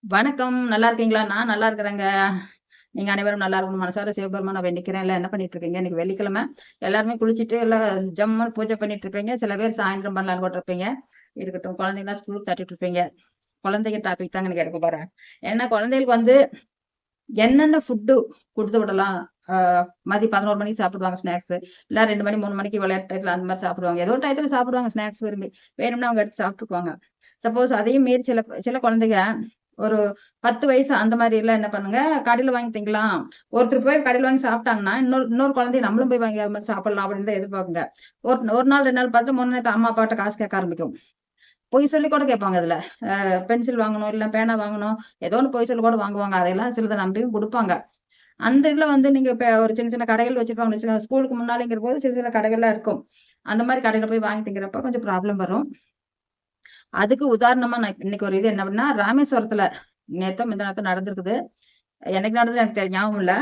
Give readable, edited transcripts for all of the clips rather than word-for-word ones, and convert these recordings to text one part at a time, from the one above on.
வணக்கம். நல்லா இருக்கீங்களா? நான் நல்லா இருக்கிறேங்க. நீங்க அனைவரும் நல்லா இருக்கணும். மனசார சிவபெருமான வேண்டிக்கிறேன். எல்லாம் என்ன பண்ணிட்டு இருக்கீங்க? இன்னைக்கு வெள்ளிக்கிழமை. எல்லாருமே குளிச்சுட்டு எல்லாம் ஜம்முன்னு பூஜை பண்ணிட்டு இருப்பீங்க. சில பேர் சாயந்திரம் பண்ணலான்னு கூட இருப்பீங்க. இருக்கட்டும். குழந்தைங்கலாம் ஸ்கூலுக்கு தட்டிட்டு இருப்பீங்க. குழந்தைங்க டாபிக் தாங்க இன்னைக்கு எடுக்க போறேன். ஏன்னா குழந்தைகளுக்கு வந்து என்னென்ன ஃபுட்டு குடுத்து விடலாம்? ஆ மதியம் 11 மணிக்கு சாப்பிடுவாங்க ஸ்நாக்ஸு. இல்ல 2 மணி, 3 மணிக்கு விளையாட்டு டயத்துல அந்த மாரி சாப்பிடுவாங்க. ஏதோ ஒரு டயத்துல சாப்பிடுவாங்க ஸ்நாக்ஸ் விரும்பி. வேணும்னா அவங்க எடுத்து சாப்பிட்டுக்குவாங்க. சப்போஸ் அதையும் மீறி சில சில குழந்தைங்க ஒரு 10 வயசு அந்த மாரிலாம் என்ன பண்ணுங்க, கடையில வாங்கி திங்கலாம். ஒருத்தர் போய் கடையில வாங்கி சாப்பிட்டாங்கன்னா, இன்னொரு இன்னொரு குழந்தைய நம்மளும் போய் வாங்கி அது மாரி சாப்பிடலாம் அப்படின்னு தான் எதிர்பார்க்குங்க. ஒரு 1 நாள் 2 நாள் பார்த்துட்டு 3 நாள் அம்மா, அப்பாட்ட காசு கேட்க ஆரம்பிக்கும். பொய் சொல்லி கூட கேட்பாங்க அதுல. பென்சில் வாங்கணும், இல்ல பேனா வாங்கணும், ஏதோ ஒண்ணு பொய் சொல்லி கூட வாங்குவாங்க. அதெல்லாம் சிலத நம்பியும் குடுப்பாங்க. அந்த இதுல வந்து நீங்க இப்ப ஒரு சின்ன சின்ன கடைகள் வச்சிருப்பாங்கன்னு வச்சுக்கோங்க. ஸ்கூலுக்கு முன்னாடிங்கிறபோது சின்ன சின்ன கடைகள்லாம் இருக்கும். அந்த மாரி கடையில போய் வாங்கி திங்கிறப்ப கொஞ்சம் ப்ராப்ளம் வரும். அதுக்கு உதாரணமா நான் இன்னைக்கு ஒரு இது என்ன அப்படின்னா, ராமேஸ்வரத்துல நேத்தோ முந்தா நேத்தோ நடந்திருக்குது. என்னைக்கு நடந்தது எனக்கு ஞாபகம் இல்ல.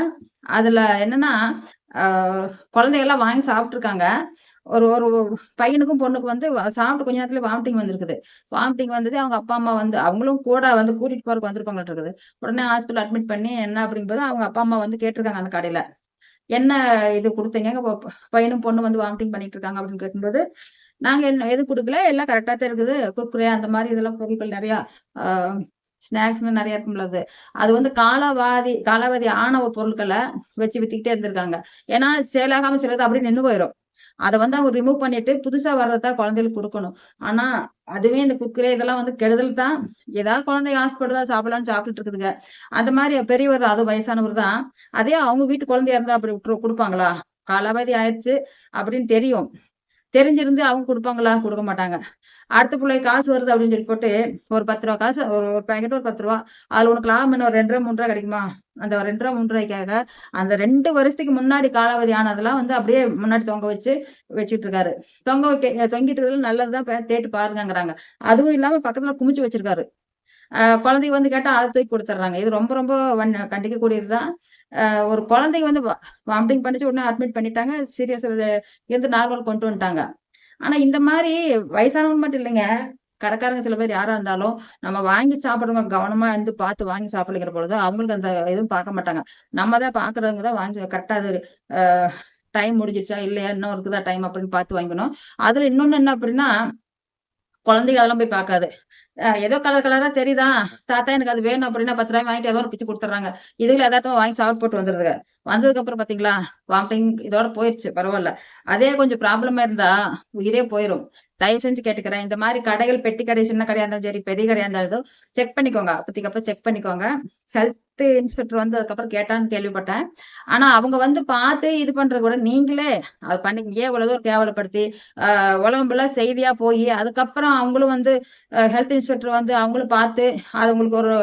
அதுல என்னன்னா, ஆ குழந்தைகள்லாம் வாங்கி சாப்ட்டுருக்காங்க. ஒரு ஒரு பையனுக்கும், பொண்ணுக்கும் வந்து சாப்பிட்டு கொஞ்ச நேரத்திலே வாமிட்டிங் வந்திருக்குது. வாமிட்டிங் வந்தது. அவங்க அப்பா, அம்மா வந்து அவங்களும் கூட வந்து கூட்டிட்டு போறதுக்கு வந்திருப்பாங்களாட்டுருக்குது. உடனே ஹாஸ்பிட்டல் அட்மிட் பண்ணி என்ன அப்படிங்கும்போது அவங்க அப்பா, அம்மா வந்து கேட்டுருக்காங்க அந்த கடையில. "என்ன இது குடுத்தீங்க? பையனும், பொண்ணும் வந்து வாமிட்டிங் பண்ணிட்டு இருக்காங்க" அப்படின்னு கேட்கும்போது, "நாங்க என்ன எதுவும் குடுக்கல. எல்லாம் கரெக்ட்டா தான் இருக்குது. குர்குரே அந்த மாரி இதெல்லாம் பொருட்கள் நெறையா ஆ ஸ்நாக்ஸ்ன்னு நெறைய இருக்கும்ல அது. அது வந்து காலாவதி ஆன பொருட்கள வச்சு வித்துக்கிட்டே இருந்திருக்காங்க. ஏன்னா, சேல் ஆகாம சிலது அப்படியே நின்னு போயிரும். அத வந்து அவங்க ரிமூவ் பண்ணிட்டு, புதுசா வர்றத தான் குழந்தைகளுக்கு குடுக்கணும். ஆனா, அதுவே இந்த குர்குரே இதெல்லாம் வந்து கெடுதல் தான். ஏதாவது குழந்தைங்க ஆசைப்படுதா சாப்பிடலான்னு சாப்பிட்டுட்டு இருக்குதுங்க. அந்த மாரி பெரியவர் அதுவும் வயசானவர் தான். அதே அவங்க வீட்டு குழந்தையா இருந்தா அப்படி குடுப்பாங்களா? காலாவதி ஆயிருச்சு அப்படின்னு தெரியும். தெரிஞ்சிருந்து அவங்க குடுப்பாங்களா? குடுக்க மாட்டாங்க. அடுத்த புள்ளைக்கு காசு வருது அப்படின்னு சொல்லி போட்டு, ஒரு ரூ. 10 காசு ஒரு ஒரு பாக்கெட் ஒரு ரூ. 10. அதுல உனக்கு லாபம் என்ன ஒரு ரூ. 2 ரூ. 3 கிடைக்குமா? அந்த ரூ. 2 ரூ. 3க்காக அந்த 2 வருஷத்துக்கு முன்னாடி காலாவதி ஆனதெல்லாம் வந்து அப்படியே முன்னாடி தொங்க வச்சு வச்சுட்டு இருக்காரு. தொங்கிட்டு இருக்கிறது நல்லது தான் கேட்டு பாருங்கங்கிறாங்க. அதுவும் இல்லாம பக்கத்துல குமிச்சு வச்சிருக்காரு. குழந்தைங்க வந்து கேட்டா அத தூக்கி குடுத்துடுறாங்க. இது ரொம்ப ரொம்ப கண்டிக்கக்கூடியது தான். ஒரு குழந்தைங்க வந்து வாமிட்டிங் பண்ணிச்சு உடனே அட்மிட் பண்ணிட்டாங்க. சீரியஸ் இருந்து நார்மல் கொண்டு வந்துட்டாங்க. ஆனா இந்த மாரி வயசானவங்க மட்டும் இல்லைங்க. கடைக்காரங்க சில பேர் யாரா இருந்தாலும், நம்ம வாங்கி சாப்பிடுறவங்க கவனமா இருந்து பார்த்து வாங்கி சாப்பிடலைங்கிற பொழுது, அவங்களுக்கு அந்த எதுவும் பார்க்க மாட்டாங்க. நம்ம தான் பார்க்குறவங்க தான் வாங்கி கரெக்ட்டா அது அ டைம் முடிஞ்சிருச்சா? இல்லையா? இன்னும் இருக்குதா டைம் அப்படின்னு பார்த்து வாங்கிக்கணும். அதுல இன்னொன்னு என்ன அப்படின்னா, குழந்தைங்க அதெல்லாம் போய் பார்க்காது. ஏதோ கலர் கலரா தெரியுதா? தாத்தா எனக்கு அது வேணும் அப்படின்னா ரூ. 10 வாங்கிட்டு ஏதோ ஒரு பிச்சு குடுத்துடுறாங்க. இதுகள எதார்த்தமா வாங்கி சாப்பிட்டு போட்டு வந்துருதுக. வந்ததுக்கப்புறம் பார்த்தீங்களா, வாமிட்டிங் இதோட போயிருச்சு பரவால்ல. அதே கொஞ்சம் ப்ராப்ளமா இருந்தா உயிரே போயிரும். தயவு செஞ்சு கேட்டுக்கிறேன். இந்த மாரி கடைகள் பெட்டி கடை, சின்ன கடையா இருந்தாலும் சரி, பெரிய கடையா இருந்தாலும் செக் பண்ணிக்கோங்க. அப்பதைக்கு அப்ப செக் பண்ணிக்கோங்க. ஹெல்த் இன்ஸ்பெக்டர் வந்து அதுக்கப்புறம் கேட்டான்னு கேள்விப்பட்டேன். ஆனா அவங்க வந்து பார்த்து இது பண்றத விட நீங்களே அத பண்ணி ஏன் இவ்வளவு தூரம் கேவலப்படுத்தி, உலகம் ஃபுல்லா செய்தியா போயி, அதுக்கப்புறம் அவங்களும் வந்து ஹெல்த் இன்ஸ்பெக்டர் வந்து அவங்களும் பார்த்து, அது உங்களுக்கு ஒரு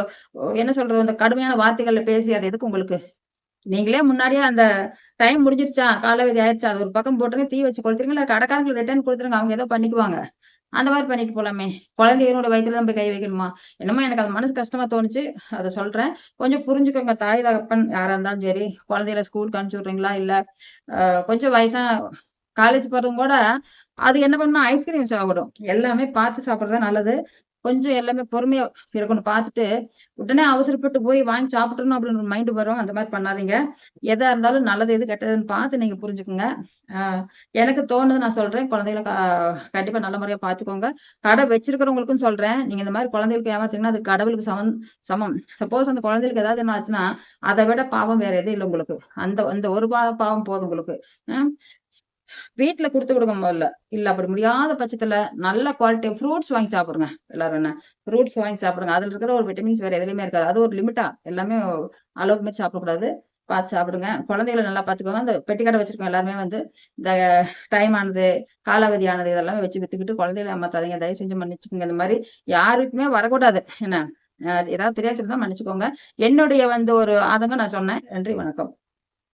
என்ன சொல்றது? அந்த கடுமையான வார்த்தைகள்ல பேசி அது எதுக்கு உங்களுக்கு? நீங்களே முன்னாடியே அந்த டைம் முடிஞ்சிருச்சா? காலாவதி ஆயிருச்சா? அது ஒரு பக்கம் போட்டுருங்க. தீ வச்சு கொளுத்திருங்க. இல்ல கடைக்காரங்களுக்கு ரிட்டர்ன் குடுத்துருங்க. அவங்க ஏதோ பண்ணிக்குவாங்க. அந்த மாரி பண்ணிட்டு போலாமே! குழந்தைகளோட வயித்துல தான் போய் கை வைக்கணுமா? என்னமோ எனக்கு அது மனசு கஷ்டமா தோணுச்சு. அத சொல்றேன். கொஞ்சம் புரிஞ்சுக்கோங்க. தாய், தகப்பன் யாரா இருந்தாலும் சரி, குழந்தைகள ஸ்கூலுக்கு அனுப்பிச்சு விடுறீங்களா? இல்ல கொஞ்சம் வயசான காலேஜ் போறவங்க கூட, அது என்ன பண்ணும்னா ஐஸ்கிரீம் சாப்பிடும். எல்லாமே பார்த்து சாப்பிடுறது தான் நல்லது. கொஞ்சம் எல்லாமே பொறுமையா இருக்கணும். பார்த்துட்டு, உடனே அவசரப்பட்டு போய் வாங்கி சாப்பிட்டுறணும் அப்படின்னு ஒரு மைண்ட் வரும். அந்த மாரி பண்ணாதீங்க. எதா இருந்தாலும் நல்லது எது, கெட்டதுன்னு பார்த்து நீங்க புரிஞ்சுக்குங்க. அ எனக்கு தோணுது நான் சொல்றேன். குழந்தைகள கண்டிப்பா நல்ல முறையா பார்த்துக்கோங்க. கடை வச்சிருக்கிறவங்களுக்கும் சொல்றேன். நீங்க இந்த மாரி குழந்தைகளுக்கு ஏமாத்துனீங்கன்னா, அது கடவுளுக்கு சமம். சப்போஸ் அந்த குழந்தைகளுக்கு ஏதாவது என்ன ஆச்சுன்னா, அத விட பாவம் வேற எதுவும் இல்ல உங்களுக்கு. அந்த அந்த ஒரு பாவம் போதும் உங்களுக்கு. அ வீட்ல குடுத்து விடுங்க முதல்ல. இல்ல அப்படி முடியாத பட்சத்துல நல்ல குவாலிட்டி ஃப்ரூட்ஸ் வாங்கி சாப்பிடுங்க. எல்லாரும் என்ன ஃப்ரூட்ஸ் வாங்கி சாப்பிடுங்க. அதுல இருக்கிற ஒரு விட்டமின்ஸ் வேற எதுலயுமே இருக்காது. அது ஒரு லிமிட்டா எல்லாமே அளவுக்கு மீறி சாப்பிடக்கூடாது. பார்த்து சாப்பிடுங்க. குழந்தைகள நல்லா பார்த்துக்கோங்க. இந்த பெட்டி கடை வச்சிருக்கவங்க எல்லாருமே வந்து இந்த டைம் ஆனது, காலாவதி ஆனது இதெல்லாமே வச்சு வித்துக்கிட்டு குழந்தைகள ஏமாத்தாதீங்க. தயவு செஞ்சு மன்னிச்சுக்கங்க. இந்த மாரி யாருக்குமே வரக்கூடாது. என்ன ஏதாவது தெரியாம இருந்தா மன்னிச்சுக்கோங்க. என்னுடைய வந்து ஒரு ஆதங்கம் நான் சொன்னேன். நன்றி, வணக்கம்.